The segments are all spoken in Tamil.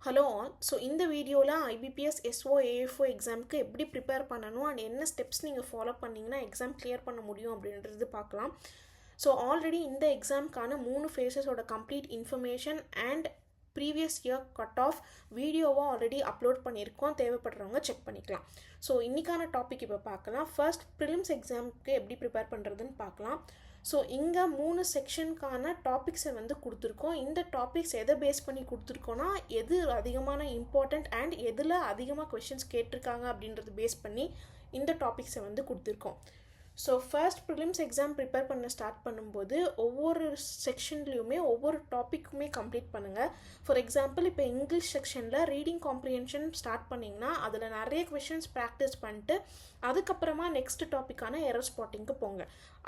Hello all. ஸோ இந்த வீடியோவில் IBPS SO AFO எக்ஸாமுக்கு எப்படி ப்ரிப்பேர் பண்ணணும் அண்ட் என்ன ஸ்டெப்ஸ் நீங்கள் ஃபாலோ பண்ணிங்கன்னா எக்ஸாம் கிளியர் பண்ண முடியும் அப்படின்றது பார்க்கலாம். ஸோ ஆல்ரெடி இந்த எக்ஸாமுக்கான 3 ஃபேஸஸோட complete information and previous year cut off வீடியோவாக ஆல்ரெடி அப்லோட் பண்ணியிருக்கோம். தேவைப்படுறவங்க செக் பண்ணிக்கலாம். ஸோ இன்றைக்கான டாபிக் இப்போ பார்க்கலாம். ஃபர்ஸ்ட் ப்ரிலிம்ஸ் எக்ஸாமுக்கு எப்படி ப்ரிப்பேர் பண்ணுறதுன்னு பார்க்கலாம். ஸோ இங்கே 3 செக்ஷனுக்கான டாபிக்ஸை வந்து கொடுத்துருக்கோம். இந்த டாபிக்ஸ் எதை பேஸ் பண்ணி கொடுத்துருக்கோன்னா எது அதிகமான இம்பார்ட்டண்ட் அண்ட் எதில் அதிகமாக கொஷின்ஸ் கேட்டிருக்காங்க அப்படின்றது பேஸ் பண்ணி இந்த டாபிக்ஸை வந்து கொடுத்துருக்கோம். So first prelims exam prepare பண்ண ஸ்டார்ட் பண்ணும்போது ஒவ்வொரு செக்ஷன்லேயுமே ஒவ்வொரு டாப்பிக்குமே கம்ப்ளீட் பண்ணுங்கள். ஃபார் எக்ஸாம்பிள் இப்போ இங்கிலீஷ் செக்ஷனில் ரீடிங் காம்ப்ரிஹென்ஷன் ஸ்டார்ட் பண்ணிங்கன்னா அதில் நிறைய கொஷின்ஸ் ப்ராக்டிஸ் பண்ணிட்டு அதுக்கப்புறமா நெக்ஸ்ட் டாப்பிக்கான எரர் ஸ்பாட்டிங்க்கு போங்க.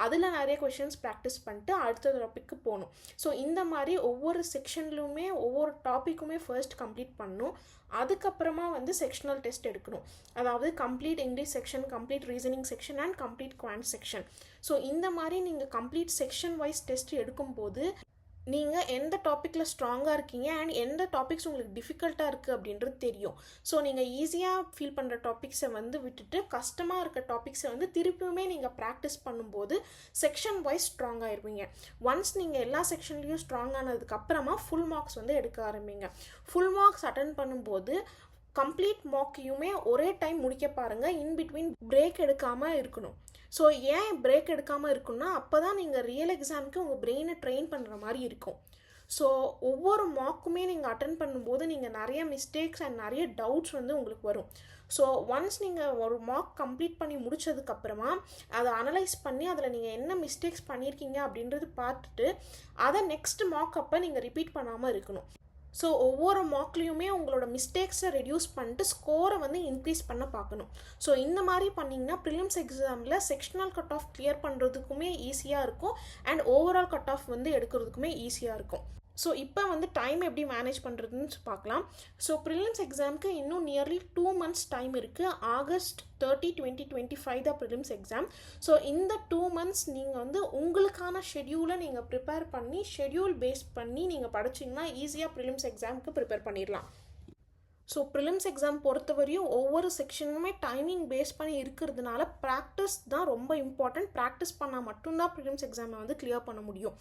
அதில் நிறைய கொஷின்ஸ் ப்ராக்டிஸ் பண்ணிட்டு அடுத்த டாப்பிக்கு போகணும். ஸோ இந்த மாதிரி ஒவ்வொரு செக்ஷன்லையுமே ஒவ்வொரு டாப்பிக்குமே ஃபர்ஸ்ட் கம்ப்ளீட் பண்ணணும். அதுக்கப்புறமா வந்து செக்ஷனல் டெஸ்ட் எடுக்கணும். அதாவது complete English section, complete reasoning section and complete quant section. So இந்த மாதிரி நீங்கள் கம்ப்ளீட் செக்ஷன் வைஸ் டெஸ்ட் எடுக்கும்போது நீங்கள் எந்த டாப்பிக்கில் ஸ்ட்ராங்காக இருக்கீங்க அண்ட் எந்த டாபிக்ஸ் உங்களுக்கு டிஃபிகல்ட்டாக இருக்குது அப்படின்றது தெரியும். ஸோ நீங்கள் ஈஸியாக ஃபீல் பண்ணுற டாபிக்ஸை வந்து விட்டுட்டு கஷ்டமாக இருக்க டாபிக்ஸை வந்து திருப்பியுமே நீங்கள் ப்ராக்டிஸ் பண்ணும்போது செக்ஷன் வைஸ் ஸ்ட்ராங் ஆகிருவீங்க. ஒன்ஸ் நீங்கள் எல்லா செக்ஷன்லேயும் ஸ்ட்ராங் ஆனதுக்கப்புறமா ஃபுல் மார்க்ஸ் வந்து எடுக்க ஆரம்பிங்க. ஃபுல் மார்க்ஸ் அட்டன் பண்ணும்போது கம்ப்ளீட் மார்க்கையுமே ஒரே டைம் முடிக்க பாருங்கள். இன்பிட்வீன் பிரேக் எடுக்காமல் இருக்கணும். ஸோ ஏன் பிரேக் எடுக்காமல் இருக்குன்னா அப்போ தான் நீங்கள் ரியல் எக்ஸாமுக்கு உங்கள் பிரெயினை ட்ரெயின் பண்ணுற மாதிரி இருக்கும். ஸோ ஒவ்வொரு மார்க்குமே நீங்கள் அட்டன் பண்ணும்போது நீங்கள் நிறைய மிஸ்டேக்ஸ் அண்ட் நிறைய டவுட்ஸ் வந்து உங்களுக்கு வரும். ஸோ ஒன்ஸ் நீங்கள் ஒரு மார்க் கம்ப்ளீட் பண்ணி முடித்ததுக்கப்புறமா அதை அனலைஸ் பண்ணி அதில் நீங்கள் என்ன மிஸ்டேக்ஸ் பண்ணியிருக்கீங்க அப்படின்றது பார்த்துட்டு அதை நெக்ஸ்ட் மார்க் அப்போ நீங்கள் ரிப்பீட் பண்ணாமல் இருக்கணும். ஸோ ஒவ்வொரு மார்க்லேயுமே உங்களோட மிஸ்டேக்ஸை ரெடியூஸ் பண்ணிட்டு ஸ்கோரை வந்து இன்க்ரீஸ் பண்ண பார்க்கணும். ஸோ இந்த மாதிரி பண்ணிங்கன்னா ப்ரிலிம்ஸ் எக்ஸாமில் செக்ஷனல் கட் ஆஃப் கிளியர் பண்ணுறதுக்குமே ஈஸியாக இருக்கும் அண்ட் ஓவரால் கட் ஆஃப் வந்து எடுக்கிறதுக்குமே ஈஸியாக இருக்கும். ஸோ இப்போ வந்து டைம் எப்படி மேனேஜ் பண்ணுறதுன்னு பார்க்கலாம். ஸோ ப்ரிலிம்ஸ் எக்ஸாமுக்கு இன்னும் நியர்லி 2 months டைம் இருக்குது. August 30, 2025 தான் ப்ரிலிம்ஸ் எக்ஸாம். ஸோ இந்த 2 months நீங்கள் வந்து உங்களுக்கான ஷெட்யூலை நீங்கள் ப்ரிப்பேர் பண்ணி ஷெட்யூல் பேஸ் பண்ணி நீங்கள் படிச்சிங்கன்னா ஈஸியாக ப்ரிலிம்ஸ் எக்ஸாமுக்கு ப்ரிப்பேர் பண்ணிடலாம். ஸோ ப்ரிலிம்ஸ் எக்ஸாம் பொறுத்தவரையும் ஒவ்வொரு செக்ஷனுமே டைமிங் பேஸ் பண்ணி இருக்கிறதுனால ப்ராக்டிஸ் தான் ரொம்ப இம்பார்ட்டன்ட். ப்ராக்டிஸ் பண்ணால் மட்டும்தான் ப்ரிலிம்ஸ் எக்ஸாமை வந்து கிளியர் பண்ண முடியும்.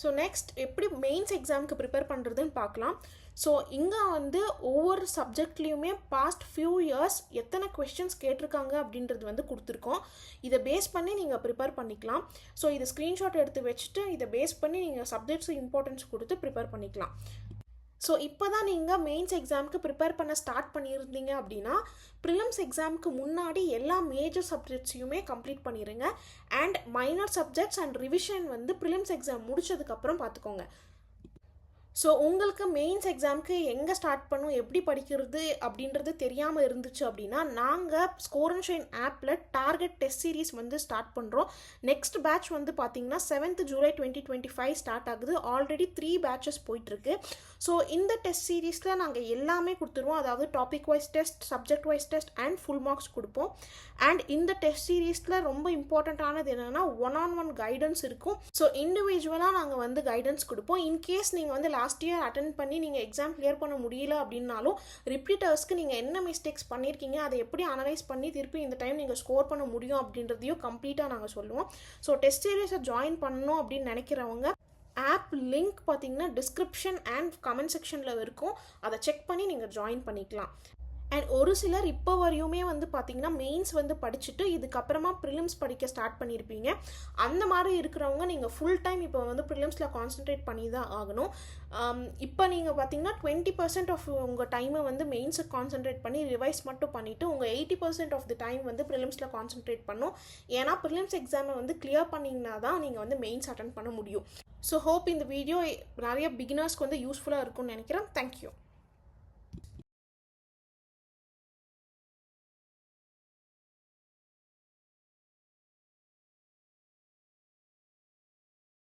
ஸோ நெக்ஸ்ட் எப்படி மெயின்ஸ் எக்ஸாமுக்கு ப்ரிப்பேர் பண்ணுறதுன்னு பார்க்கலாம். ஸோ இங்கே வந்து ஒவ்வொரு சப்ஜெக்ட்லேயுமே பாஸ்ட் ஃபியூ இயர்ஸ் எத்தனை கொஸ்டின்ஸ் கேட்டிருக்காங்க அப்படின்றது வந்து கொடுத்துருக்கோம். இதை பேஸ் பண்ணி நீங்கள் ப்ரிப்பேர் பண்ணிக்கலாம். ஸோ இதை ஸ்க்ரீன்ஷாட் எடுத்து வச்சுட்டு இதை பேஸ் பண்ணி நீங்கள் சப்ஜெக்ட்ஸு இம்பார்ட்டன்ஸ் கொடுத்து ப்ரிப்பேர் பண்ணிக்கலாம். ஸோ இப்போ தான் நீங்கள் மெயின்ஸ் எக்ஸாமுக்கு ப்ரிப்பேர் பண்ண ஸ்டார்ட் பண்ணியிருந்தீங்க அப்படின்னா ப்ரிலிம்ஸ் எக்ஸாமுக்கு முன்னாடி எல்லா மேஜர் சப்ஜெக்ட்ஸையுமே கம்ப்ளீட் பண்ணிடுங்க. And minor subjects and revision வந்து ப்ரிலிம்ஸ் எக்ஸாம் முடிச்சதுக்கப்புறம் பார்த்துக்கோங்க. ஸோ உங்களுக்கு மெயின்ஸ் எக்ஸாமுக்கு எங்கே ஸ்டார்ட் பண்ணும் எப்படி படிக்கிறது அப்படின்றது தெரியாமல் இருந்துச்சு அப்படின்னா நாங்கள் ஸ்கோர் அண்ட் ஷைன் ஆப்பில் டார்கெட் டெஸ்ட் சீரீஸ் வந்து ஸ்டார்ட் பண்ணுறோம். நெக்ஸ்ட் பேட்ச் வந்து பார்த்திங்கன்னா 7th July 2025 ஸ்டார்ட் ஆகுது. ஆல்ரெடி 3 batches போயிட்டுருக்கு. ஸோ இந்த டெஸ்ட் சீரீஸில் நாங்கள் எல்லாமே கொடுத்துருவோம். அதாவது topic wise test, subject wise test and full marks கொடுப்போம். அண்ட் இந்த டெஸ்ட் சீரீஸில் ரொம்ப இம்பார்ட்டண்ட்டானது என்னென்னா 1-on-1 கைடன்ஸ் இருக்கும். ஸோ இண்டிவிஜுவலாக நாங்கள் வந்து கைடன்ஸ் கொடுப்போம். இன்கேஸ் நீங்கள் வந்து லாஸ்ட் இயர் அட்டன் பண்ணி நீங்கள் எக்ஸாம் கிளியர் பண்ண முடியல அப்படின்னாலும் ரிப்பீட்டர்ஸ்க்கு நீங்கள் என்ன மிஸ்டேக்ஸ் பண்ணியிருக்கீங்க அதை எப்படி அனலைஸ் பண்ணி திருப்பி இந்த டைம் நீங்கள் ஸ்கோர் பண்ண முடியும் அப்படின்றதையும் கம்ப்ளீட்டாக நாங்கள் சொல்லுவோம். ஸோ டெஸ்ட் சீரீஸை ஜாயின் பண்ணணும் அப்படின்னு நினைக்கிறவங்க ஆப் லிங்க் பார்த்தீங்கன்னா டிஸ்கிரிப்ஷன் அண்ட் கமெண்ட் செக்ஷனில் இருக்கும். அதை செக் பண்ணி நீங்கள் ஜாயின் பண்ணிக்கலாம். அண்ட் ஒரு சிலர் இப்போ வரையுமே வந்து பார்த்திங்கன்னா மெயின்ஸ் வந்து படிச்சுட்டு இதுக்கப்புறமா ப்ரிலிம்ஸ் படிக்க ஸ்டார்ட் பண்ணியிருப்பீங்க. அந்த மாதிரி இருக்கிறவங்க நீங்கள் ஃபுல் டைம் இப்போ வந்து ப்ரிலிம்ஸில் கான்சன்ட்ரேட் பண்ணி தான் ஆகணும். இப்போ நீங்கள் பார்த்தீங்கன்னா 20% ஆஃப் உங்கள் டைமை வந்து மெயின்ஸை கான்சன்ட்ரேட் பண்ணி ரிவைஸ் மட்டும் பண்ணிவிட்டு உங்கள் 80% ஆஃப் தி டைம் வந்து ப்ரிலிம்ஸில் கான்சன்ட்ரேட் பண்ணும். ஏன்னா ப்ரிலிம்ஸ் எக்ஸாமை வந்து கிளியர் பண்ணிங்கன்னா தான் நீங்கள் வந்து மெயின்ஸ் அட்டன் பண்ண முடியும். ஸோ ஹோப் இந்த வீடியோ நிறைய பிகினர்ஸ்க்கு வந்து யூஸ்ஃபுல்லாக இருக்கும்னு நினைக்கிறேன். தேங்க்யூ.